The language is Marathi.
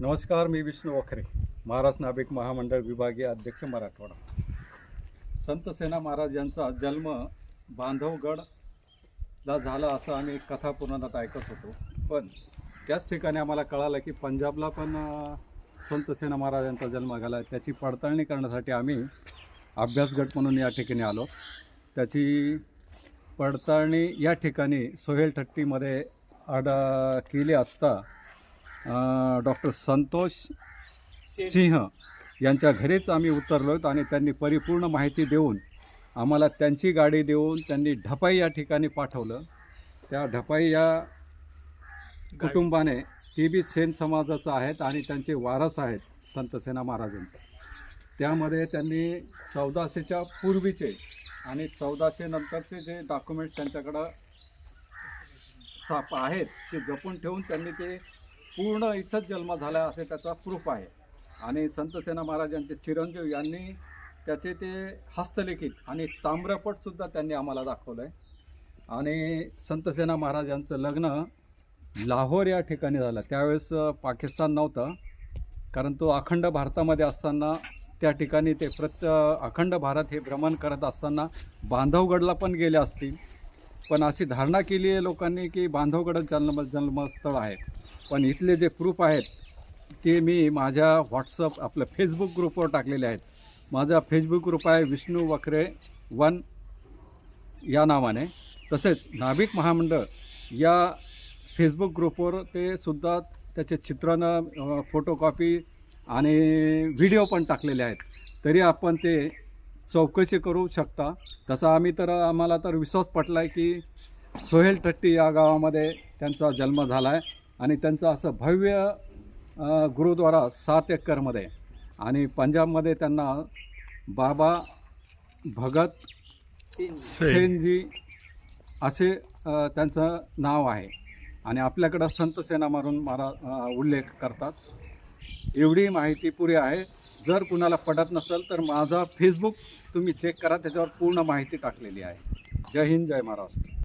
नमस्कार, मी विष्णू वखरे, महाराष्ट्र नाभिक महामंडळ विभागीय अध्यक्ष मराठवाडा. संत सेना महाराज यांचा जन्म बांधवगडला झाला असं आम्ही कथा पुराणात ऐकत होतो. पण त्याच ठिकाणी आम्हाला कळालं की पंजाबला पण संत सेना महाराजांचा जन्म झाला. त्याची पडताळणी करण्यासाठी आम्ही अभ्यास गट म्हणून या ठिकाणी आलो. त्याची पडताळणी या ठिकाणी सोहेल ठट्टीमध्ये केली असता डॉक्टर संतोष सिंह यांच्या घरीच आम्ही उतरलो आणि त्यांनी परिपूर्ण माहिती देऊन आम्हाला त्यांची गाडी देऊन त्यांनी ढपाई या ठिकाणी पाठवलं. त्या ढपाई या कुटुंबाने ती बी सेन समाजाचं आहेत आणि त्यांचे वारस आहेत संत सेना महाराजांचे. त्यामध्ये त्यांनी 1400च्या पूर्वीचे आणि 1400 नंतरचे जे डॉक्युमेंट्स त्यांच्याकडं साप आहेत ते जपून ठेवून त्यांनी ते पूर्ण इथंच जन्म झाला असे त्याचा प्रूफ आहे. आणि संत सेना महाराजांचे चिरंजीव यांनी त्याचे ते हस्तलिखित आणि ताम्रपटसुद्धा त्यांनी आम्हाला दाखवलं आहे. आणि संत सेना महाराजांचं लग्न लाहोर या ठिकाणी झालं. त्यावेळेस पाकिस्तान नव्हतं, कारण तो अखंड भारतामध्ये असताना त्या ठिकाणी ते अखंड भारत हे भ्रमण करत असताना बांधवगडला पण गेले असतील. पण अशी धारणा केली आहे लोकांनी की बांधवगडच जन्मस्थळ आहे. पण इथले जे प्रूफ आहेत ते मी माझ्या व्हॉट्सअप आपलं फेसबुक ग्रुपवर टाकलेले आहेत. माझा फेसबुक ग्रुप आहे विष्णू वखरे 1 या नावाने. तसेच नाभिक महामंडळ या फेसबुक ग्रुपवर ते सुद्धा त्याचे चित्रण, फोटोकॉपी आणि व्हिडिओ पण टाकलेले आहेत. तरी आपण ते चौकशी करू शकता. तसा आम्हाला तर विश्वास पटला आहे की सोहेल ठट्टी या गावामध्ये त्यांचा जन्म झाला आहे. आणि त्यांचं असं भव्य गुरुद्वारा 7 एकरमध्ये आणि पंजाबमध्ये त्यांना बाबा भगत सेनजी असे त्यांचं नाव आहे. आणि आपल्याकडं संत सेना मारून उल्लेख करतात. एवढी माहिती पुरी आहे. जर कुणाला पटत नसेल तर माझा फेसबुक तुम्ही चेक करा, त्याच्यावर पूर्ण माहिती टाकलेली आहे. जय हिंद, जय महाराष्ट्र.